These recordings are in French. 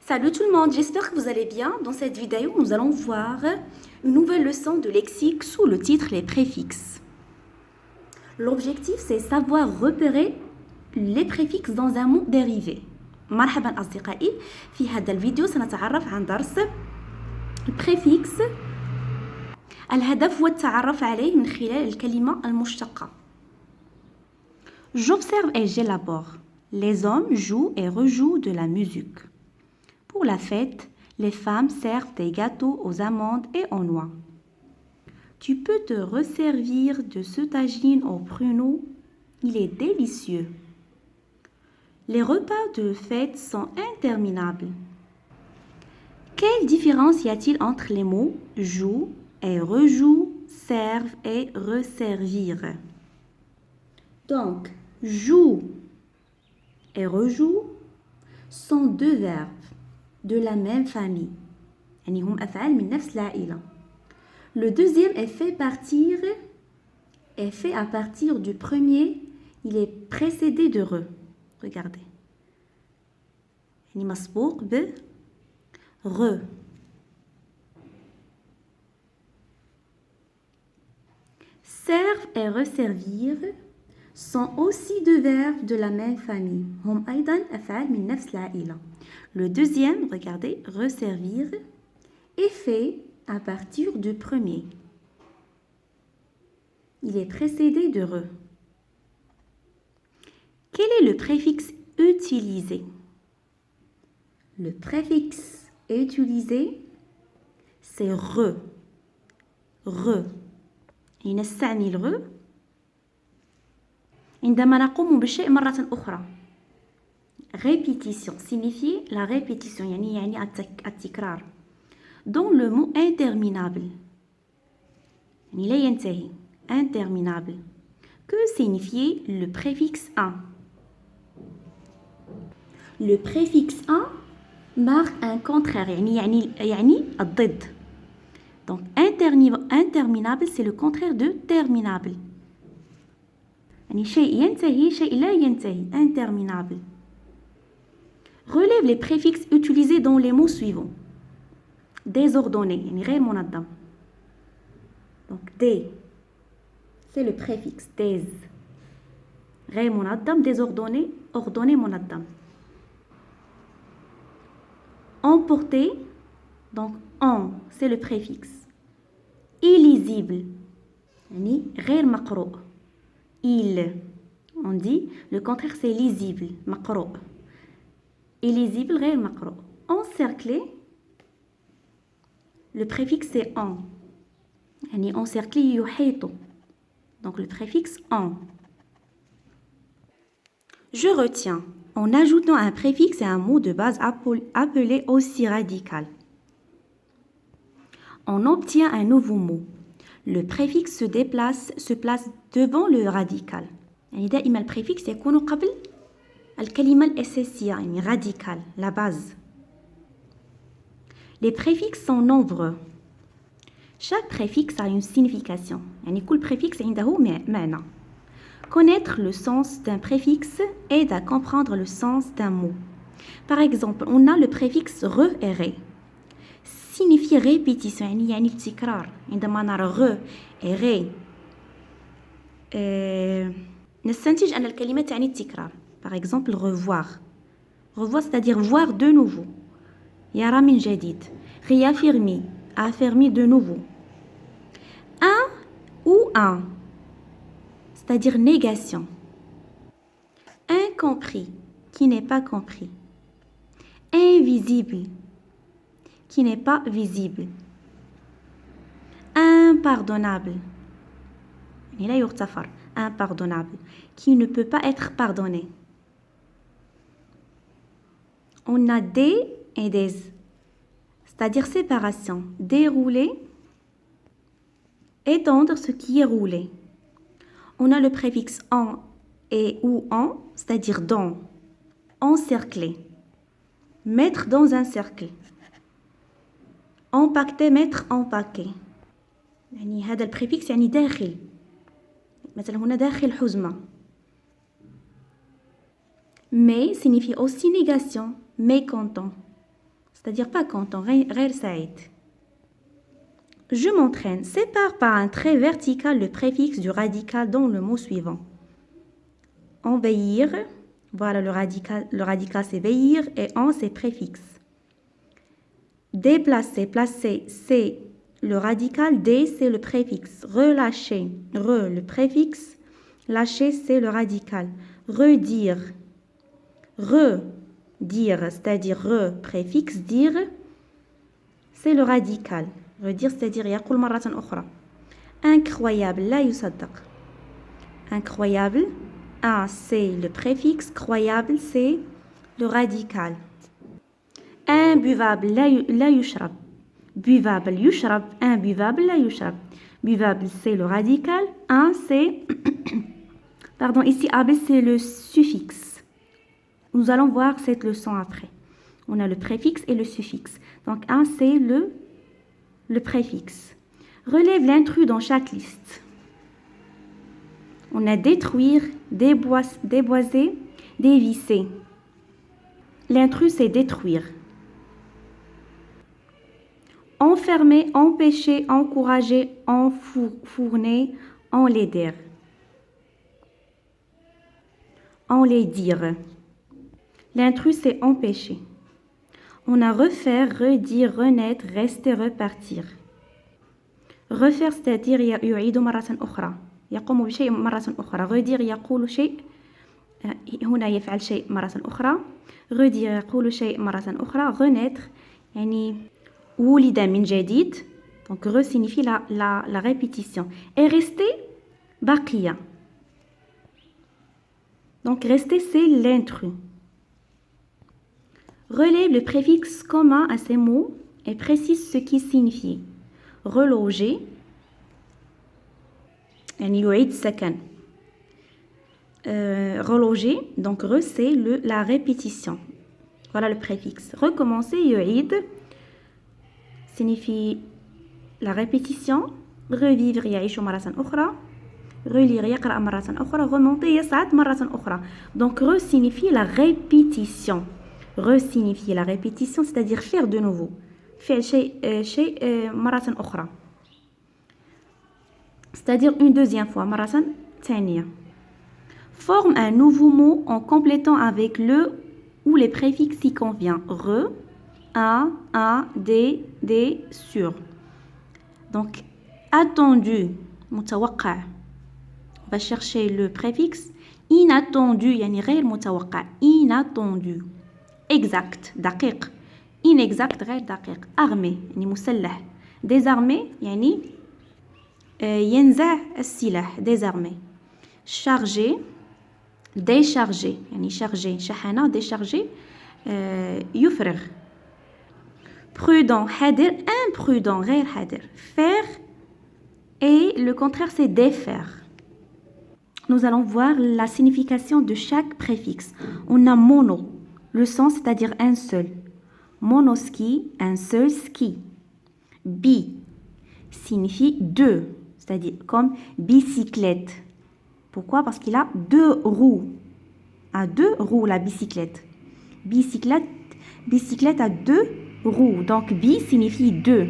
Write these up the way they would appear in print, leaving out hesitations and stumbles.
Salut tout le monde, j'espère que vous allez bien. Dans cette vidéo, nous allons voir une nouvelle leçon de lexique sous le titre Les préfixes. L'objectif, c'est savoir repérer les préfixes dans un mot dérivé. مرحبا أصدقائي، في هذا الفيديو سنتعرف عن درس البريفيكس. الهدف هو التعرف عليه من خلال الكلمة المشتقة. J'observe et j'élabore. Les hommes jouent et rejouent de la musique. Pour la fête, les femmes servent des gâteaux aux amandes et aux noix. Tu peux te resservir de ce tagine aux pruneaux. Il est délicieux. Les repas de fête sont interminables. Quelle différence y a-t-il entre les mots joue et rejoue, serve et resservir? Donc, joue et rejoue sont deux verbes de la même famille. يعني هم أفعال من نفس العائلة. Le deuxième est fait à partir du premier. Il est précédé de re. Regardez. يعني مسبوق ب re. Serve et resservir sont aussi deux verbes de la même famille. هم أيضا أفعال من نفس العائلة. Le deuxième, regardez, resservir, est fait à partir du premier. Il est précédé de re. Quel est le préfixe utilisé? Le préfixe utilisé, c'est re. Re. نستعمل re عندما نقوم بالشيء مرة أخرى. Répétition signifie la répétition, يعني التكرار. Dans le mot interminable, يعني لا ينتهي, interminable. Que signifie le préfixe un? Le préfixe un marque un contraire, يعني الضد. Donc interminable, c'est le contraire de terminable. يعني شيء ينتهي, شيء لا ينتهي, interminable. Relève les préfixes utilisés dans les mots suivants. Désordonné, يعني غير منظم. Donc dé, c'est le préfixe dés. غير منظم, désordonné, ordonné, منظم. Emporté, donc en, c'est le préfixe. Illisible, يعني غير مقروء. Il, on dit, le contraire c'est lisible, مقروء. Illisible, غير مقروء. Encerclé, le préfixe c'est en. يعني encerclé يحيط. Donc le préfixe en. Je retiens. En ajoutant un préfixe à un mot de base appelé aussi radical, on obtient un nouveau mot. Le préfixe se place devant le radical. يعني دائما البريفيكس يكون قبل الكلمة الأساسية, يعني radical, la base. Les préfixes sont nombreux. Chaque préfixe a une signification. يعني كل préfixe عنده معنى. Connaître le sens d'un préfixe aide à comprendre le sens d'un mot. Par exemple, on a le préfixe re et ré. Signifie répétition, يعني التكرار. عندما نرى re et ré نستنتج أن الكلمة تعني التكرار. Par exemple, revoir. Revoir, c'est-à-dire voir de nouveau. يرى من جديد. Réaffirmer, affirmer de nouveau. Un ou un, c'est-à-dire négation. Incompris, qui n'est pas compris. Invisible, qui n'est pas visible. Impardonnable, لا يغتفر. Impardonnable, qui ne peut pas être pardonné. On a des et des, c'est-à-dire séparation. Dérouler, étendre ce qui est roulé. On a le préfixe en et ou en, c'est-à-dire dans. Encercler, mettre dans un cercle. Empaqueter, mettre empaqué. يعني هذا البريفيكس يعني داخل. مثلا هنا داخل حزمة. Mais signifie aussi négation, mécontent. c'est-à-dire pas content, غير سعيد. Je m'entraîne. Sépare par un trait vertical le préfixe du radical dans le mot suivant. Envahir, voilà le radical c'est veillir et en c'est préfixe. Déplacer, placer, c'est le radical, dé c'est le préfixe. Relâcher, le préfixe, lâcher c'est le radical. Redire, redire, c'est-à-dire préfixe, dire, c'est le radical. Redire, c'est-à-dire يقول مرة أخرى. Incroyable, لا يصدق. Incroyable, c'est le préfixe, croyable, c'est le radical. Imbuvable, لا يشرب. Buvable, يشرب. Imbuvable, لا يشرب. Buvable, c'est le radical. C'est... Pardon, ici, AB, c'est le suffixe. Nous allons voir cette leçon après. On a le préfixe et le suffixe. Donc, c'est le préfixe. Relève l'intrus dans chaque liste. On a détruire, déboiser, dévisser. L'intrus, c'est détruire. Enfermer, empêcher, encourager, enfourner, enlaider. Enlaidir. L'intrus, c'est empêcher. On a refaire, redire, renaître, rester, repartir. refaire c'est-à-dire يعيد مرة أخرى يقوم بشيء مرة أخرى. redire يقول شيء هنا يفعل شيء مرة أخرى. redire يقول شيء مرة أخرى. renaître يعني ولد من جديد. donc re signifie la répétition. et rester بقية. donc rester c'est l'intrus. Relève le préfixe commun à ces mots et précise ce qui signifie. Reloger, يعني يعيد سكن. Reloger, donc re c'est la répétition. Voilà le préfixe. Recommencer, يعيد, signifie la répétition. Revivre, يعيش مرة أخرى. Relire, يقرأ مرة أخرى. Remonter, يصعد مرة أخرى. Donc re signifie la répétition. Re signifie la répétition, c'est-à-dire faire de nouveau. Faire شيء مرة أخرى. C'est-à-dire une deuxième fois. مرة ثانية. Forme un nouveau mot en complétant avec le ou les préfixes y convient. Re, un, des, sur. Donc, attendu, متوقع. On va chercher le préfixe. Inattendu, يعني غير متوقع. Inattendu. Exact, دقيق. Inexact, غير دقيق. Armé, يعني مسلح. Désarmé, يعني ينزع السلاح. Désarmé. Chargé, déchargé, يعني chargé. شحنة, déchargé. يفرغ. Prudent, حذر. Imprudent, غير حذر. Faire et le contraire c'est défaire. Nous allons voir la signification de chaque préfixe. On a mono, le sens c'est-à-dire un seul. Monoski, un seul ski. Bi signifie deux, c'est-à-dire comme bicyclette. Pourquoi? Parce qu'il a deux roues. À deux roues la bicyclette. Bicyclette a deux roues. Donc bi signifie deux.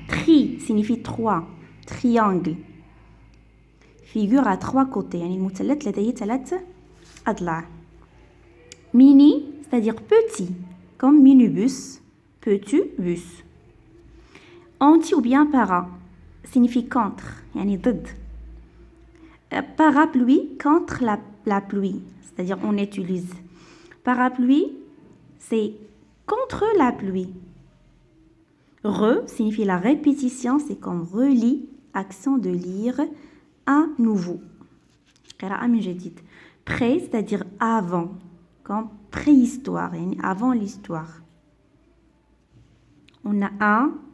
Tri signifie trois. Triangle. Figure à trois côtés. يعني المثلث لديه ثلاث أضلاع. Mini, c'est-à-dire petit, comme minibus, petit bus. Anti ou bien para signifie contre, يعني ضد. Parapluie, contre la pluie, c'est-à-dire on utilise. Parapluie, c'est contre la pluie. Re signifie la répétition, c'est comme relis, action de lire à nouveau. قراءة من جديد. Pré, c'est-à-dire avant, comme préhistoire, avant l'histoire. On a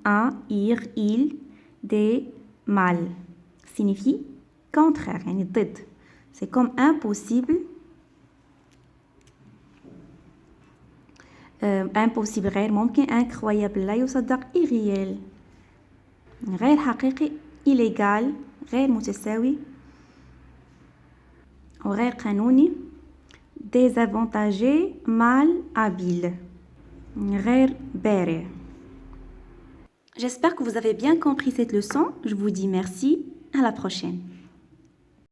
un, ir, il, des, mal. Signifie contraire, ضد. C'est comme impossible. Impossible غير ممكن. incroyable لا يصدق. irréel غير حقيقي. illégal غير متساوي وغير قانوني. désavantagé, mal habile. غير بارع. J'espère que vous avez bien compris cette leçon. Je vous dis merci. À la prochaine.